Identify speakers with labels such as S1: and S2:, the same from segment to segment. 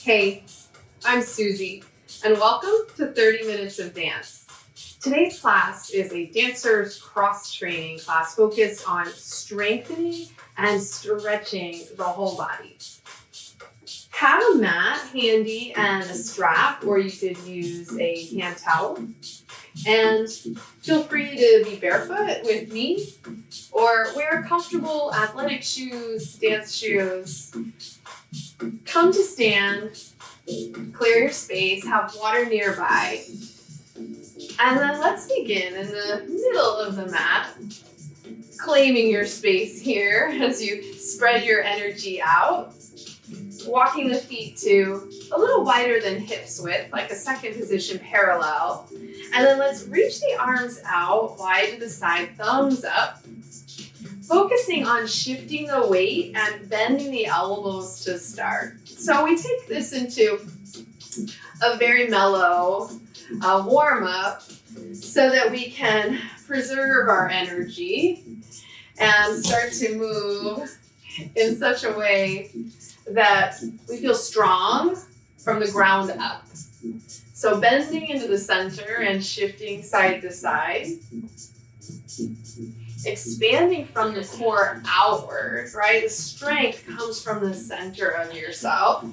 S1: Hey, I'm Suzy, and welcome to 30 Minutes of Dance. Today's class is a dancer's cross-training class focused on strengthening and stretching the whole body. Have a mat handy and a strap, or you could use a hand towel. And feel free to be barefoot with me, or wear comfortable athletic shoes, dance shoes. Come to stand, clear your space, have water nearby. And then let's begin in the middle of the mat, claiming your space here as you spread your energy out. Walking the feet to a little wider than hips width, like a second position parallel. And then let's reach the arms out wide to the side, thumbs up. Focusing on shifting the weight and bending the elbows to start. So we take this into a very mellow warm-up so that we can preserve our energy and start to move in such a way that we feel strong from the ground up. So bending into the center and shifting side to side. Expanding from the core outward, right? The strength comes from the center of yourself.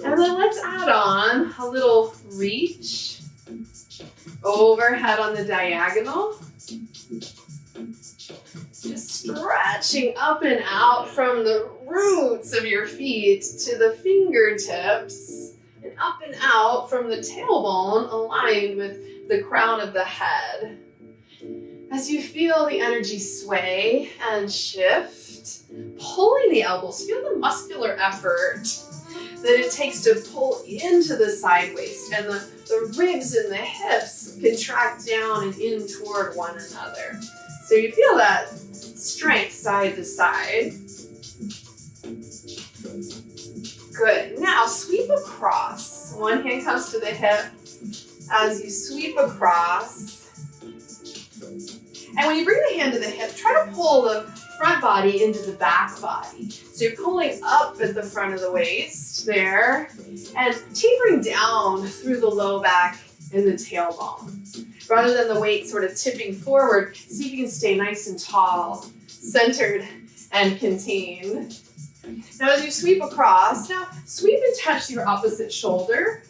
S1: And then let's add on a little reach overhead on the diagonal. Just stretching up and out from the roots of your feet to the fingertips and up and out from the tailbone aligned with the crown of the head. As you feel the energy sway and shift, pulling the elbows, feel the muscular effort that it takes to pull into the side waist, and the ribs and the hips contract down and in toward one another. So you feel that strength side to side. Good. Now sweep across. One hand comes to the hip. As you sweep across, and when you bring the hand to the hip, try to pull the front body into the back body. So you're pulling up at the front of the waist there and tapering down through the low back and the tailbone. Rather than the weight sort of tipping forward, see if you can stay nice and tall, centered and contained. Now as you sweep across, now sweep and touch your opposite shoulder.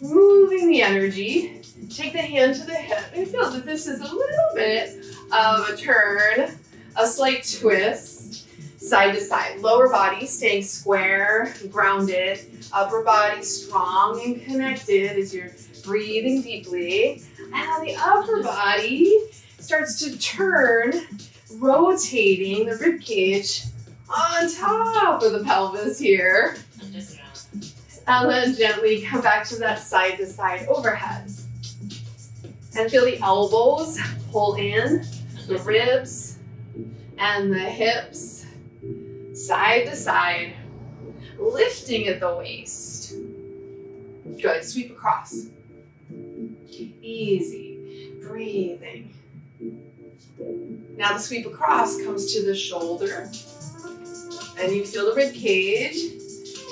S1: Moving the energy. Take the hand to the hip and feel that this is a little bit of a turn, a slight twist, side to side. Lower body staying square, grounded. Upper body strong and connected as you're breathing deeply. And the upper body starts to turn, rotating the rib cage on top of the pelvis here. And then gently come back to that side to side overhead. And feel the elbows pull in, the ribs and the hips, side to side, lifting at the waist. Good, sweep across. Easy, breathing. Now the sweep across comes to the shoulder, and you feel the rib cage,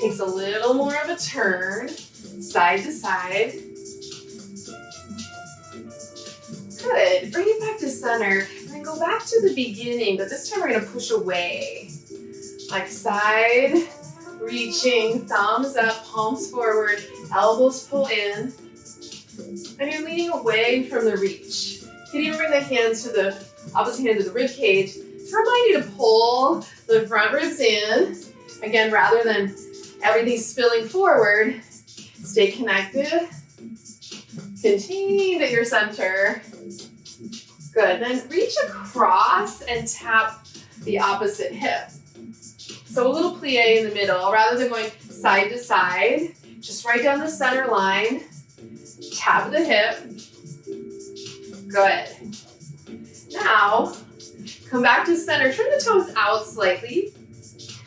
S1: takes a little more of a turn, side to side. Good. Bring it back to center and then go back to the beginning, but this time we're going to push away. Like side, reaching, thumbs up, palms forward, elbows pull in. And you're leaning away from the reach. You can even bring the hand to the opposite hand to the rib cage to remind you to pull the front ribs in. Again, rather than everything spilling forward, stay connected. Contained at your center. Good. Then reach across and tap the opposite hip. So a little plie in the middle. Rather than going side to side, just right down the center line. Tap the hip. Good. Now, come back to center. Turn the toes out slightly.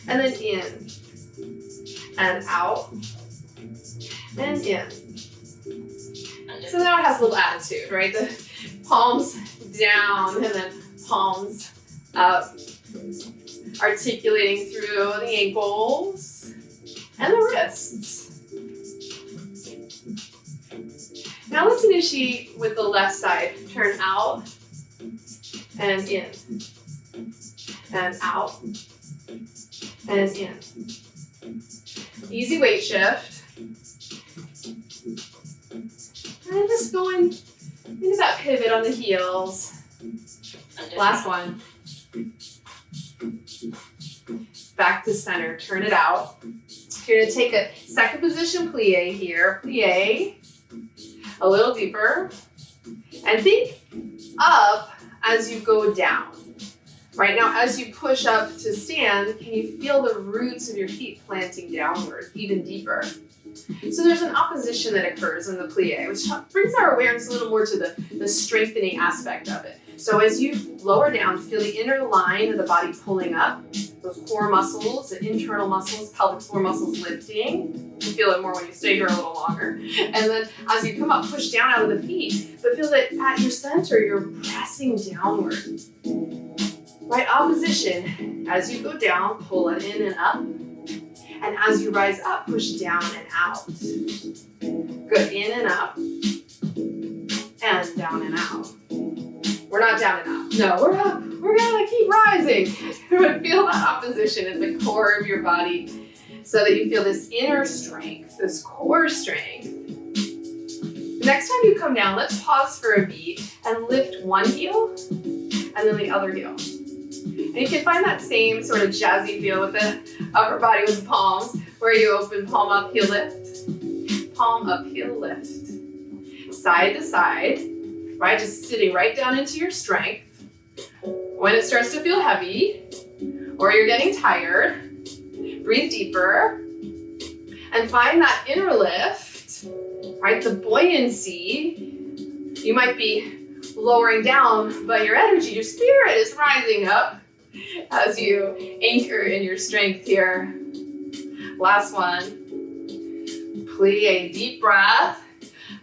S1: And then in. And out. And in. So now it has a little attitude, right? The palms down and then palms up. Articulating through the ankles. and the wrists. Now let's initiate with the left side. Turn out and in, and out and in. Easy weight shift. And just going into that pivot on the heels. Last one. Back to center, turn it out. You're gonna take a second position plie here. Plie, a little deeper. And think up as you go down. Right now, as you push up to stand, can you feel the roots of your feet planting downward, even deeper? So there's an opposition that occurs in the plie, which brings our awareness a little more to the strengthening aspect of it. So as you lower down, feel the inner line of the body pulling up, those core muscles, the internal muscles, pelvic floor muscles lifting. You feel it more when you stay here a little longer. And then as you come up, push down out of the feet, but feel that at your center, you're pressing downward. Right, opposition. As you go down, pull it in and up. And as you rise up, push down and out. Good, in and up. And down and out. We're not down and up. No, we're up. We're gonna keep rising. Feel that opposition at the core of your body so that you feel this inner strength, this core strength. The next time you come down, let's pause for a beat and lift one heel and then the other heel. And you can find that same sort of jazzy feel with the upper body with the palms, where you open palm up, heel lift, palm up, heel lift. Side to side, right? Just sitting right down into your strength. When it starts to feel heavy, or you're getting tired, breathe deeper, and find that inner lift, right? The buoyancy. You might be lowering down, but your energy, your spirit is rising up as you anchor in your strength here. Last one. Plie, deep breath,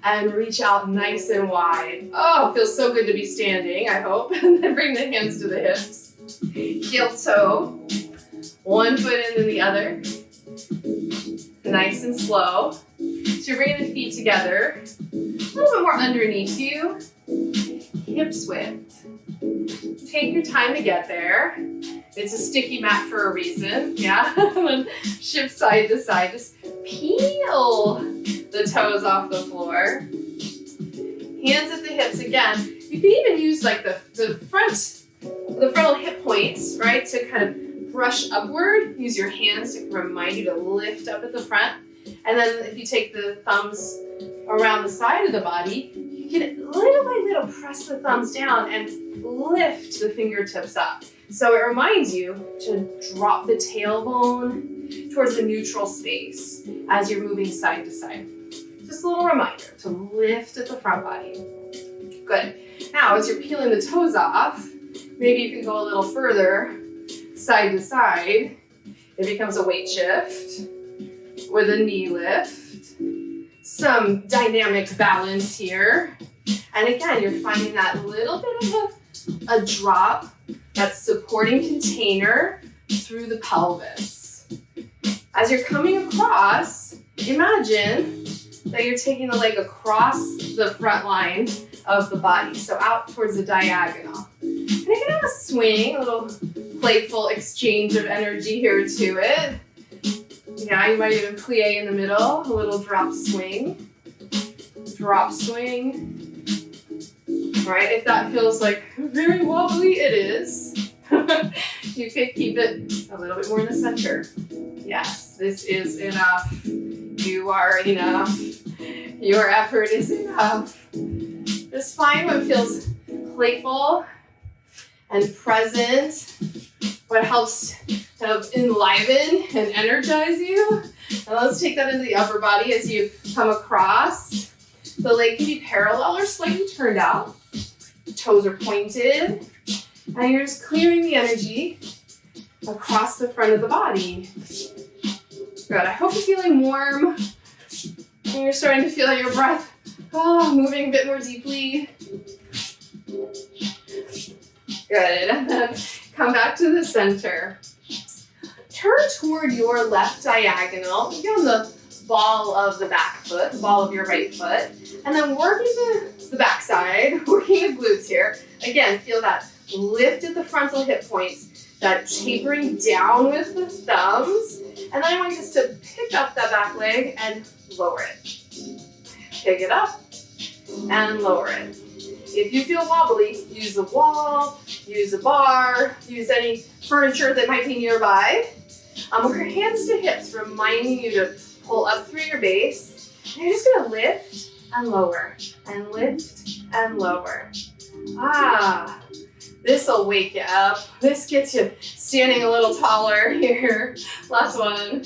S1: and reach out nice and wide. Oh, it feels so good to be standing, I hope. And then bring the hands to the hips. Heel toe, one foot in and the other. Nice and slow. So you're bringing the feet together, a little bit more underneath you. Hips width. Take your time to get there. It's a sticky mat for a reason, yeah? Shift side to side. Just peel the toes off the floor. Hands at the hips again. You can even use like the frontal hip points, right? To kind of brush upward. Use your hands to remind you to lift up at the front. And then if you take the thumbs around the side of the body, you can little by little press the thumbs down and lift the fingertips up. So it reminds you to drop the tailbone towards the neutral space as you're moving side to side. Just a little reminder to lift at the front body. Good. Now, as you're peeling the toes off, maybe you can go a little further, side to side. It becomes a weight shift with a knee lift. Some dynamic balance here. And again, you're finding that little bit of a drop, that supporting container through the pelvis. As you're coming across, imagine that you're taking the leg across the front line of the body, so out towards the diagonal. And you can have a swing, a little playful exchange of energy here to it. Yeah, you might even plie in the middle, a little drop swing. Drop swing. All right, if that feels like very wobbly, it is. You could keep it a little bit more in the center. Yes, this is enough. You are enough. Your effort is enough. Just find what feels playful and present, what helps to enliven and energize you. And let's take that into the upper body as you come across. The leg can be parallel or slightly turned out. Toes are pointed. And you're just clearing the energy across the front of the body. Good. I hope you're feeling warm. And you're starting to feel your breath moving a bit more deeply. Good. And then come back to the center. turn toward your left diagonal. Get on the ball of the back foot, the ball of your right foot, and then working the back side, working the glutes here. Again, feel that lift at the frontal hip points, that tapering down with the thumbs, and then I want you just to pick up that back leg and lower it. Pick it up and lower it. If you feel wobbly, use the wall, use a bar, use any furniture that might be nearby. Work your hands to hips, reminding you to pull up through your base. And you're just gonna lift and lower, and lift and lower. This'll wake you up. This gets you standing a little taller here. Last one.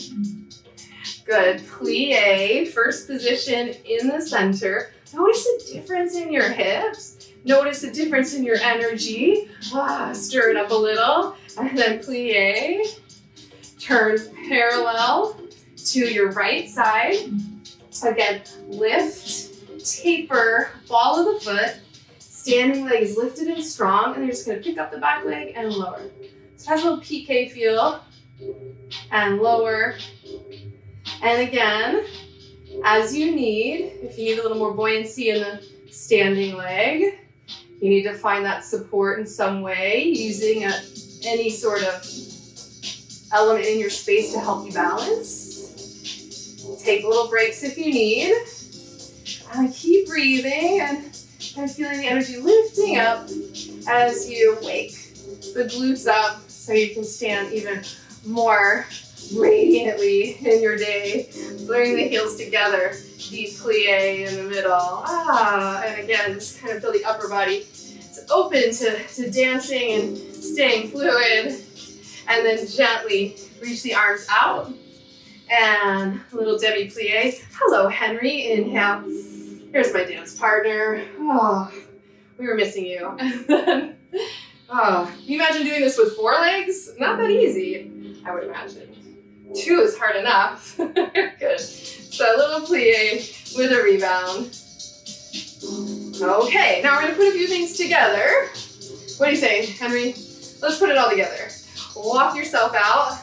S1: Good, plie, first position in the center. Notice the difference in your hips. Notice the difference in your energy. Stir it up a little, and then plie. Turn parallel to your right side. Again, lift, taper, ball of the foot, standing legs lifted and strong, and you're just gonna pick up the back leg and lower. So it has a little PK feel, and lower. And again, as you need, if you need a little more buoyancy in the standing leg, you need to find that support in some way, using any sort of element in your space to help you balance. Take little breaks if you need. Keep breathing and feeling the energy lifting up as you wake the glutes up so you can stand even more radiantly in your day. Bring the heels together, deep plie in the middle. And again, just kind of feel the upper body. It's open to dancing and staying fluid. And then gently reach the arms out. And a little Debbie plie. Hello, Henry. Inhale. Here's my dance partner. We were missing you. And then, can you imagine doing this with 4 legs? Not that easy, I would imagine. 2 is hard enough. Good. So a little plie with a rebound. Okay, now we're gonna put a few things together. What do you say, Henry? Let's put it all together. Walk yourself out,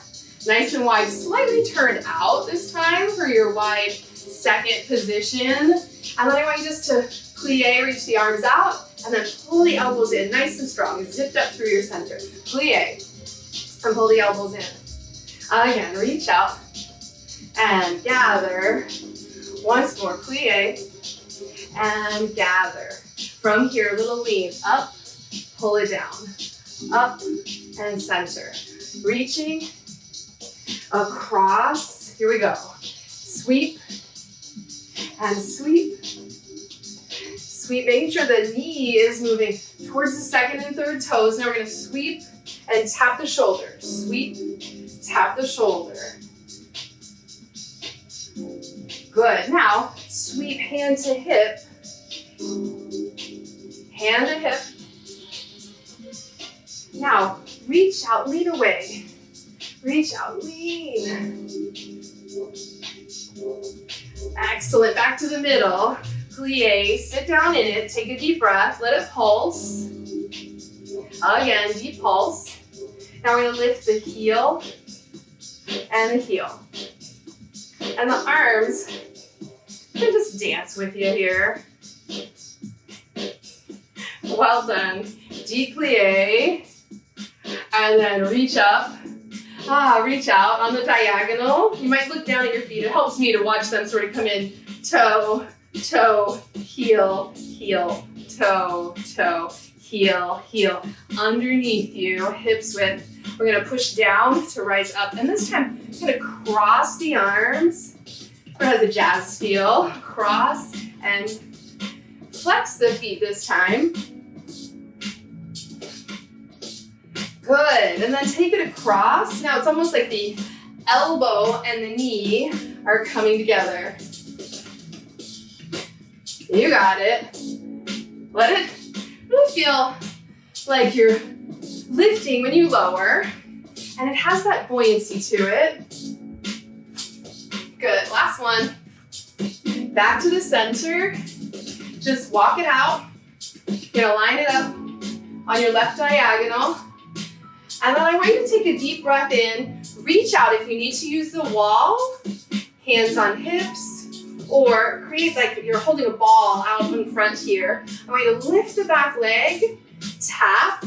S1: nice and wide, slightly turned out this time for your wide second position. And then I want you just to plie, reach the arms out, and then pull the elbows in, nice and strong, zipped up through your center. Plie, and pull the elbows in. Again, reach out, and gather. Once more, plie, and gather. From here, little lean, up, pull it down, up, and center. Reaching across, here we go. Sweep, and sweep. Sweep, making sure the knee is moving towards the second and third toes. Now we're gonna sweep and tap the shoulder. Sweep, tap the shoulder. Good, now sweep hand to hip. Hand to hip. Now reach out, lean away. Reach out, lean. Excellent, back to the middle. Plie, sit down in it, take a deep breath, let it pulse. Again, deep pulse. Now we're gonna lift the heel and the heel. And the arms, I'm gonna just dance with you here. Well done. Deep plie, and then reach up. Reach out on the diagonal. You might look down at your feet. It helps me to watch them sort of come in. Toe, toe, heel, heel, toe, toe, heel, heel. Underneath you, hips width. We're gonna push down to rise up. And this time, we're gonna cross the arms. It has a jazz feel. Cross and flex the feet this time. Good, and then take it across. Now it's almost like the elbow and the knee are coming together. You got it. Let it really feel like you're lifting when you lower, and it has that buoyancy to it. Good, last one. Back to the center. Just walk it out. You're gonna line it up on your left diagonal. And then I want you to take a deep breath in, Reach out if you need to use the wall, hands on hips, or create like you're holding a ball out in front here. I want you to lift the back leg, tap,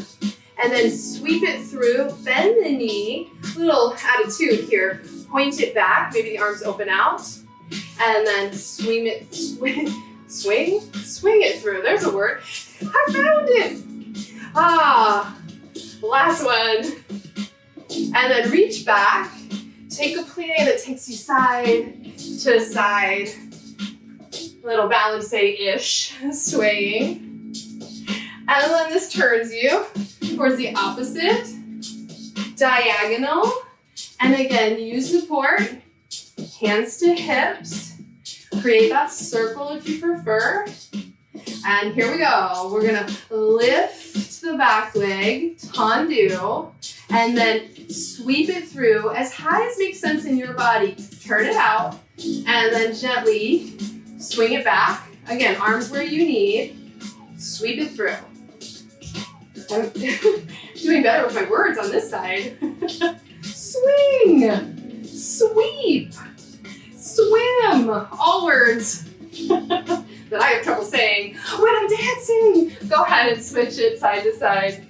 S1: and then sweep it through, bend the knee, little attitude here. Point it back, maybe the arms open out, and then swing it through. There's a word. I found it. Last one. And then reach back. Take a plie that takes you side to side. Little balance-ish, swaying. And then this turns you towards the opposite. Diagonal. And again, use support. Hands to hips. Create that circle if you prefer. And here we go. We're gonna lift the back leg, tendu, and then sweep it through as high as makes sense in your body. Turn it out, and then gently swing it back. Again, arms where you need. Sweep it through. I'm doing better with my words on this side. Swing, sweep, swim. All words that I have trouble saying when I'm dancing. Go ahead and switch it side to side.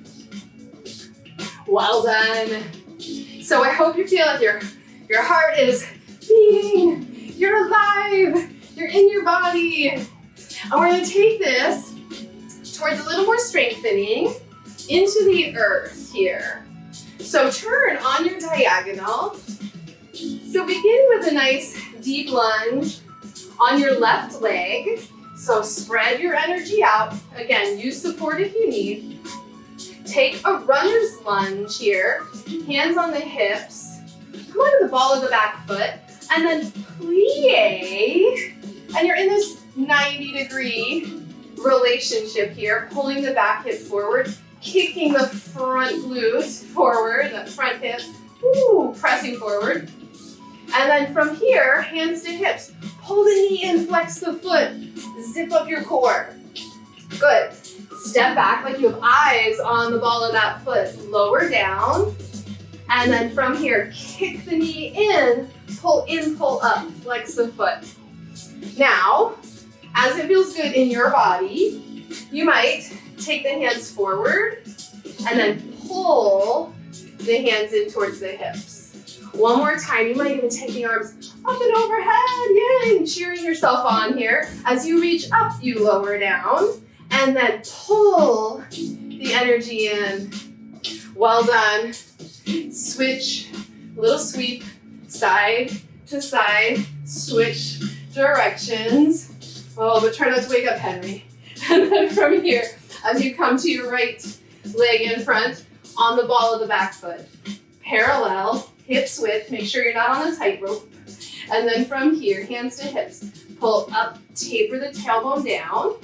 S1: Well done. So I hope you feel like your heart is beating, you're alive, you're in your body. And we're gonna take this towards a little more strengthening into the earth here. So turn on your diagonal. So begin with a nice deep lunge on your left leg. So spread your energy out. Again, use support if you need. Take a runner's lunge here. Hands on the hips. Come onto the ball of the back foot. And then plie. And you're in this 90-degree relationship here. Pulling the back hip forward. Kicking the front glutes forward. The front hip. Ooh, pressing forward. And then from here, hands to hips. Pull the knee in, flex the foot. Zip up your core. Good. Step back like you have eyes on the ball of that foot. Lower down. And then from here, kick the knee in, pull up, flex the foot. Now, as it feels good in your body, you might take the hands forward and then pull the hands in towards the hips. One more time, you might even take the arms up and overhead, yay, cheering yourself on here. As you reach up, you lower down, and then pull the energy in. Well done. Switch, little sweep, side to side, switch directions. Oh, but try not to wake up Henry. And then from here, as you come to your right leg in front, on the ball of the back foot. Parallel, hips width, make sure you're not on a tightrope. And then from here, hands to hips. Pull up, taper the tailbone down.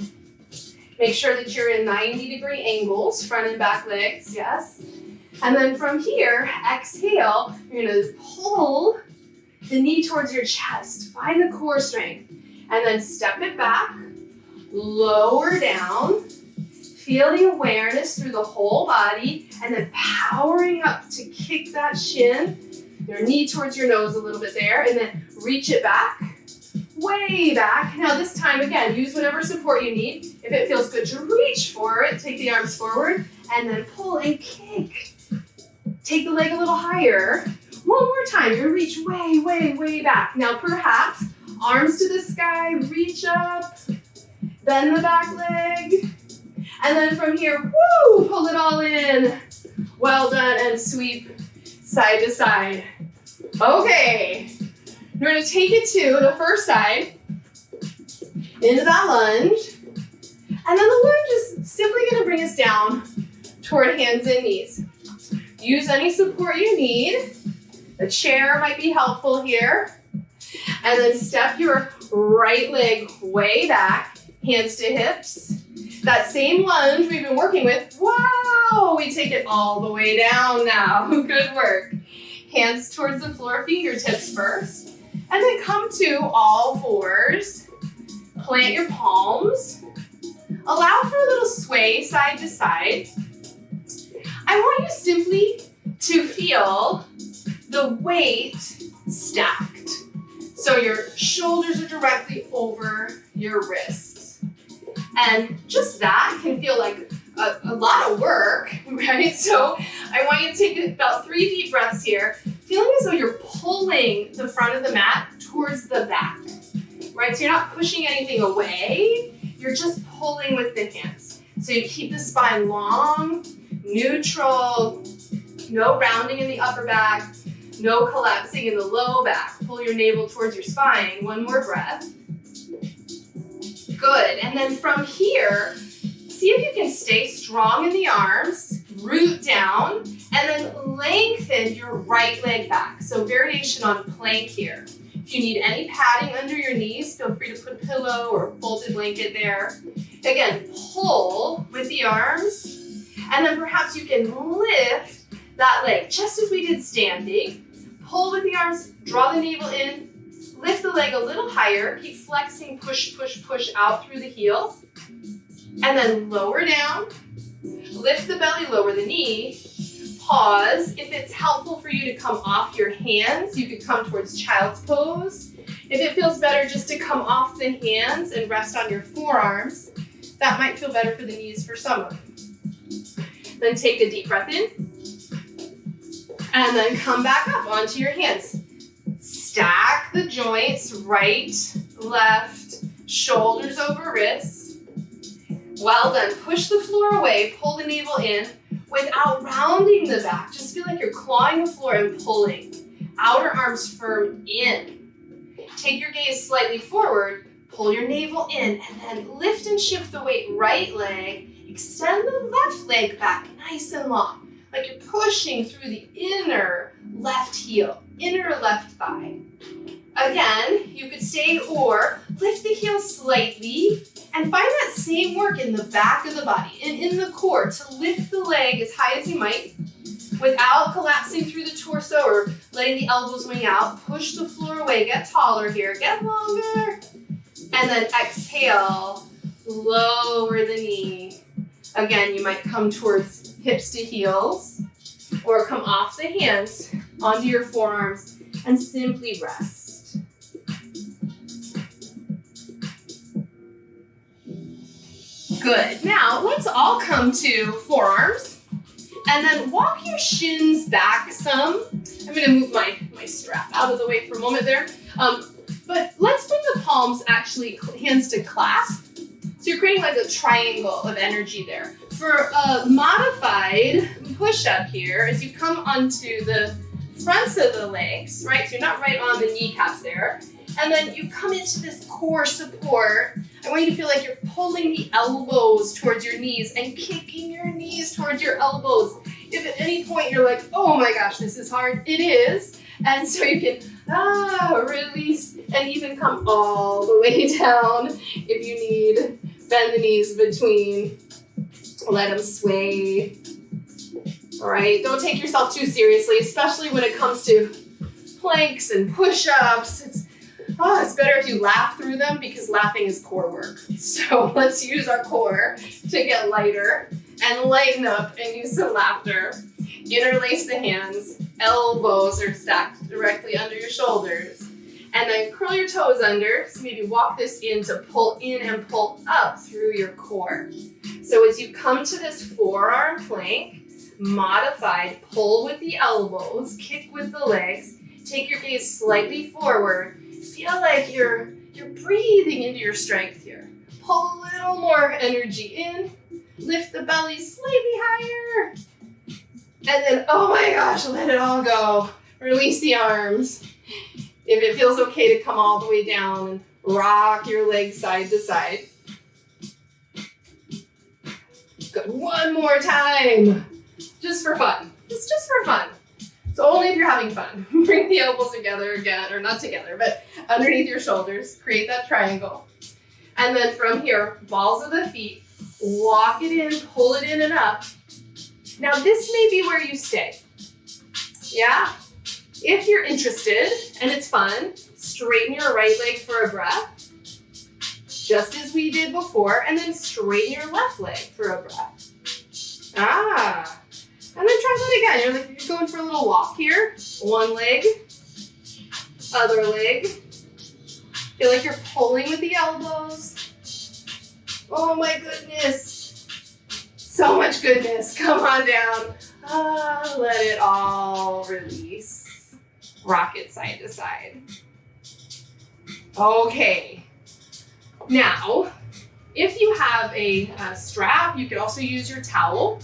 S1: Make sure that you're in 90-degree angles, front and back legs, yes. And then from here, exhale, you're gonna pull the knee towards your chest. Find the core strength. And then step it back, lower down. Feel the awareness through the whole body, and then powering up to kick that shin, your knee towards your nose a little bit there, and then reach it back, way back. Now this time, again, use whatever support you need. If it feels good to reach for it, take the arms forward, and then pull and kick. Take the leg a little higher. One more time, you reach way, way, way back. Now perhaps, arms to the sky, reach up, bend the back leg, and then from here, woo, pull it all in. Well done, and sweep side to side. Okay, we're gonna take it to the first side, into that lunge, and then the lunge is simply gonna bring us down toward hands and knees. Use any support you need. The chair might be helpful here. And then step your right leg way back, hands to hips. That same lunge we've been working with, wow, we take it all the way down now. Good work. Hands towards the floor, fingertips first. And then come to all fours. Plant your palms. Allow for a little sway side to side. I want you simply to feel the weight stacked. So your shoulders are directly over your wrists. And just that can feel like a lot of work, right? So I want you to take about 3 deep breaths here, feeling as though you're pulling the front of the mat towards the back, right? So you're not pushing anything away, you're just pulling with the hands. So you keep the spine long, neutral, no rounding in the upper back, no collapsing in the low back. Pull your navel towards your spine. 1 more breath. Good. And then from here, see if you can stay strong in the arms, root down, and then lengthen your right leg back. So variation on plank here. If you need any padding under your knees, feel free to put a pillow or a folded blanket there. Again, pull with the arms, and then perhaps you can lift that leg, just as we did standing. Pull with the arms, draw the navel in, lift the leg a little higher, keep flexing, push, push, push out through the heel, and then lower down, lift the belly, lower the knee, pause. If it's helpful for you to come off your hands, you could come towards child's pose. If it feels better just to come off the hands and rest on your forearms, that might feel better for the knees for some of you. Then take a deep breath in, and then come back up onto your hands. Stack the joints, right, left, shoulders over wrists. Well done. Push the floor away, pull the navel in without rounding the back. Just feel like you're clawing the floor and pulling. Outer arms firm in. Take your gaze slightly forward, pull your navel in, and then lift and shift the weight right leg. Extend the left leg back nice and long, like you're pushing through the inner left heel, inner left thigh. Again, you could stay or lift the heel slightly and find that same work in the back of the body and in the core to lift the leg as high as you might without collapsing through the torso or letting the elbows wing out. Push the floor away, get taller here, get longer. And then exhale, lower the knee. Again, you might come towards hips to heels or come off the hands onto your forearms and simply rest. Good. Now, let's all come to forearms and then walk your shins back some. I'm going to move my strap out of the way for a moment there. But let's bring the palms actually hands to clasp. So you're creating like a triangle of energy there. For a modified push-up here, as you come onto the fronts of the legs, right? So you're not right on the kneecaps there. And then you come into this core support. I want you to feel like you're pulling the elbows towards your knees and kicking your knees towards your elbows. If at any point you're like, oh my gosh, this is hard, it is. And so you can release and even come all the way down if you need. Bend the knees between. Let them sway. All right, don't take yourself too seriously, especially when it comes to planks and push-ups. It's better if you laugh through them because laughing is core work. So let's use our core to get lighter and lighten up and use some laughter. Interlace the hands, elbows are stacked directly under your shoulders. And then curl your toes under, so maybe walk this in to pull in and pull up through your core. So as you come to this forearm plank, modified, pull with the elbows, kick with the legs, take your gaze slightly forward, feel like you're breathing into your strength here. Pull a little more energy in, lift the belly slightly higher, and then, oh my gosh, let it all go. Release the arms. If it feels okay to come all the way down and rock your legs side to side. Good. One more time. Just for fun. It's just for fun. So only if you're having fun. Bring the elbows together again, or not together, but underneath your shoulders. Create that triangle. And then from here, balls of the feet, walk it in, pull it in and up. Now this may be where you stay. Yeah? If you're interested and it's fun, straighten your right leg for a breath, just as we did before, and then straighten your left leg for a breath. And then try that again. You're going for a little walk here. One leg, other leg. Feel like you're pulling with the elbows. Oh my goodness. So much goodness. Come on down. Let it all release. Rock it side to side. Okay. Now, if you have a strap, you could also use your towel.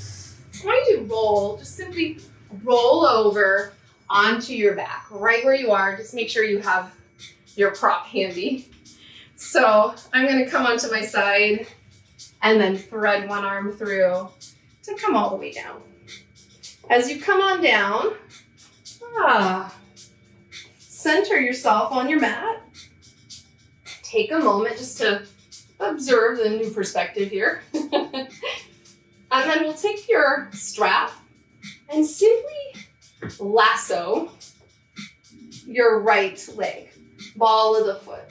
S1: I want you to roll, just simply roll over onto your back, right where you are. Just make sure you have your prop handy. So I'm going to come onto my side and then thread one arm through to come all the way down. As you come on down, center yourself on your mat. Take a moment just to observe the new perspective here. And then we'll take your strap and simply lasso your right leg, ball of the foot.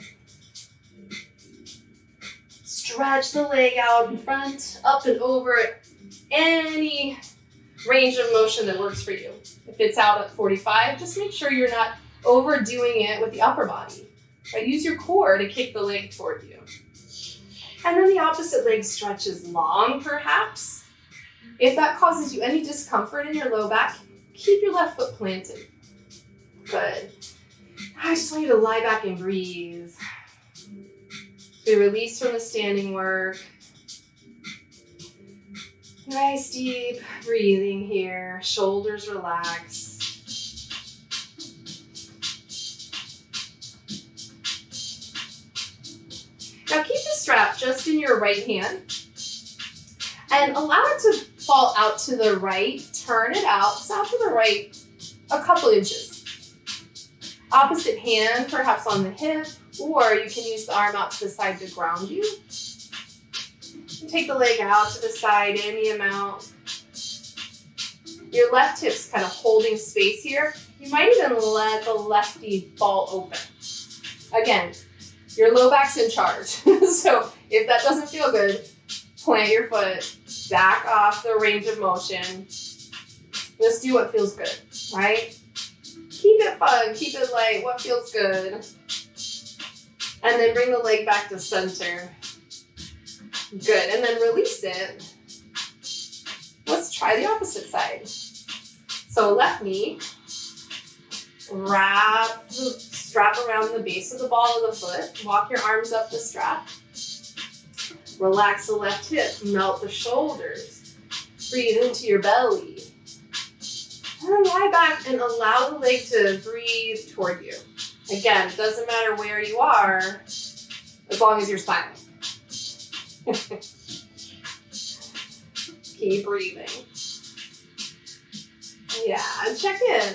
S1: Stretch the leg out in front, up and over, any range of motion that works for you. If it's out at 45, just make sure you're not overdoing it with the upper body. Right? Use your core to kick the leg toward you. And then the opposite leg stretches long, perhaps. If that causes you any discomfort in your low back, keep your left foot planted. Good. I just want you to lie back and breathe. We release from the standing work. Nice deep breathing here. Shoulders relax. Now keep the strap just in your right hand and allow it to fall out to the right. Turn it out, just out to the right a couple inches. Opposite hand, perhaps on the hip, or you can use the arm out to the side to ground you. Take the leg out to the side any amount. Your left hip's kind of holding space here. You might even let the left knee fall open. Again, your low back's in charge. So if that doesn't feel good, plant your foot, back off the range of motion. Just do what feels good, right? Keep it fun, keep it light, what feels good. And then bring the leg back to center. Good, and then release it. Let's try the opposite side. So left knee, wrap the strap around the base of the ball of the foot. Walk your arms up the strap. Relax the left hip, melt the shoulders. Breathe into your belly. And then lie back and allow the leg to breathe toward you. Again, it doesn't matter where you are, as long as you're smiling. Keep breathing. Yeah, and check in.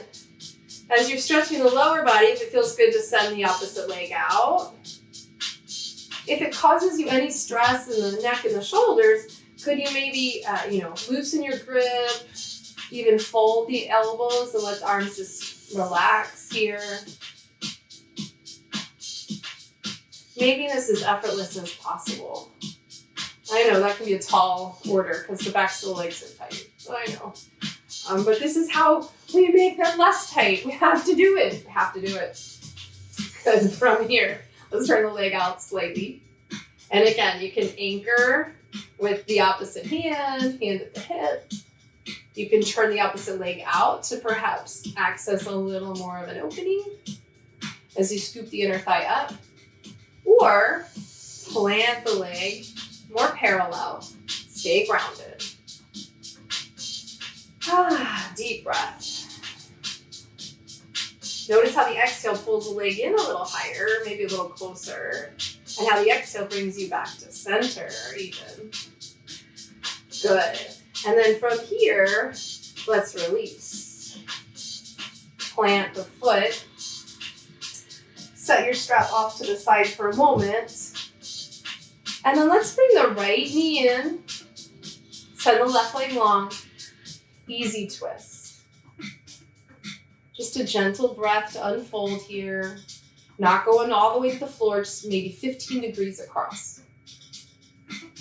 S1: As you're stretching the lower body, if it feels good to send the opposite leg out. If it causes you any stress in the neck and the shoulders, could you maybe, loosen your grip, even fold the elbows and let the arms just relax here. Making this as effortless as possible. I know that can be a tall order because the backs of the legs are tight. I know. But this is how we make them less tight. We have to do it. We have to do it. Good. From here, let's turn the leg out slightly. And again, you can anchor with the opposite hand at the hip. You can turn the opposite leg out to perhaps access a little more of an opening as you scoop the inner thigh up. Or plant the leg more parallel. Stay grounded. Deep breath. Notice how the exhale pulls the leg in a little higher, maybe a little closer, and how the exhale brings you back to center even. Good. And then from here, let's release. Plant the foot. Set your strap off to the side for a moment. And then let's bring the right knee in. Send the left leg long. Easy twist. Just a gentle breath to unfold here. Not going all the way to the floor, just maybe 15 degrees across.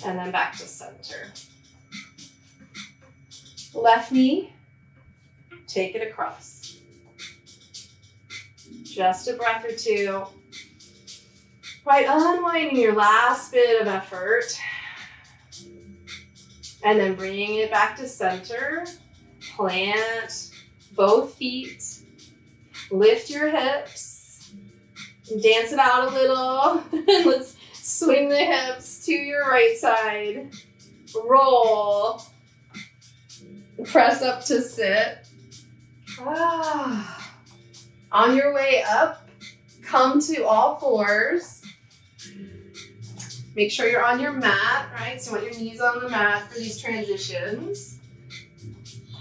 S1: And then back to center. Left knee, Take it across. Just a breath or two. Right, unwinding your last bit of effort. And then bringing it back to center. Plant both feet. Lift your hips. Dance it out a little. Let's swing the hips to your right side. Roll. Press up to sit. On your way up, come to all fours. Make sure you're on your mat, right? So you want your knees on the mat for these transitions.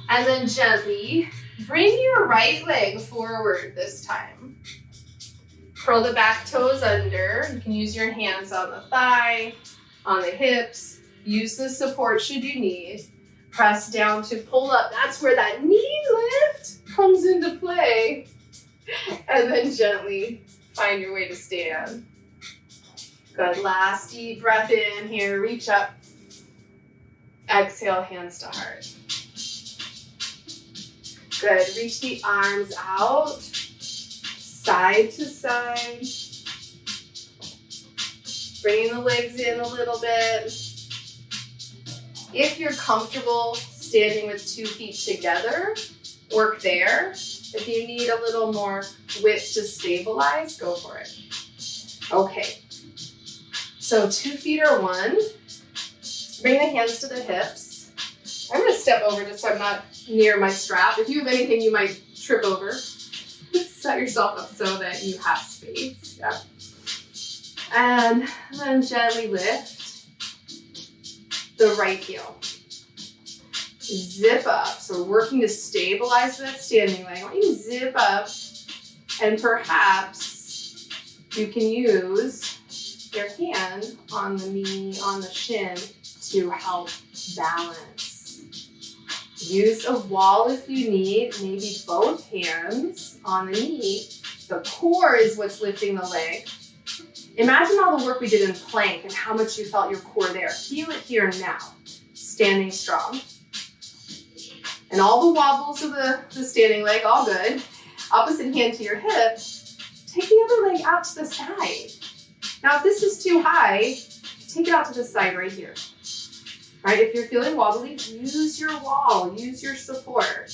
S1: And then gently bring your right leg forward this time. Curl the back toes under. You can use your hands on the thigh, on the hips. Use the support should you need. Press down to pull up. That's where that knee lift comes into play. And then gently find your way to stand. Good. Last deep breath in here. Reach up. Exhale, hands to heart. Good. Reach the arms out. Side to side. Bringing the legs in a little bit. If you're comfortable standing with 2 feet together, work there. If you need a little more width to stabilize, go for it. Okay. So 2 feet or 1. Bring the hands to the hips. I'm going to step over just so I'm not near my strap. If you have anything you might trip over, set yourself up so that you have space. Yeah. And then gently lift the right heel. Zip up. So we're working to stabilize that standing leg. I want you to zip up, and perhaps you can use your hand on the knee, on the shin to help balance. Use a wall if you need, maybe both hands on the knee. The core is what's lifting the leg. Imagine all the work we did in plank and how much you felt your core there. Feel it here and now. Standing strong. And all the wobbles of the standing leg, all good. Opposite hand to your hip. Take the other leg out to the side. Now, if this is too high, take it out to the side right here. All right, if you're feeling wobbly, use your wall, use your support.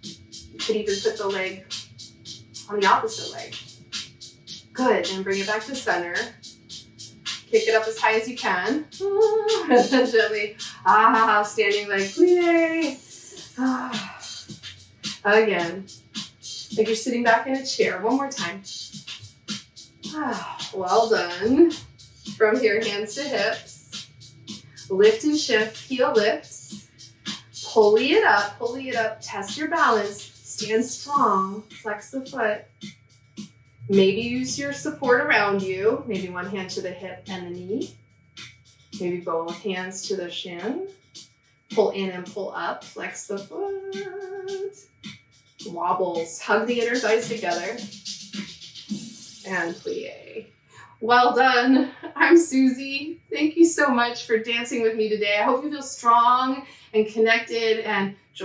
S1: You could even put the leg on the opposite leg. Good, and bring it back to center. Kick it up as high as you can. And then gently, standing leg, plie. Again, like you're sitting back in a chair. One more time. Well done. From here, hands to hips. Lift and shift, heel lifts. Pulley it up, test your balance. Stand strong, flex the foot. Maybe use your support around you. Maybe one hand to the hip and the knee. Maybe both hands to the shin. Pull in and pull up, flex the foot. Wobbles, hug the inner thighs together. And plie. Well done. I'm Suzy. Thank you so much for dancing with me today. I hope you feel strong and connected and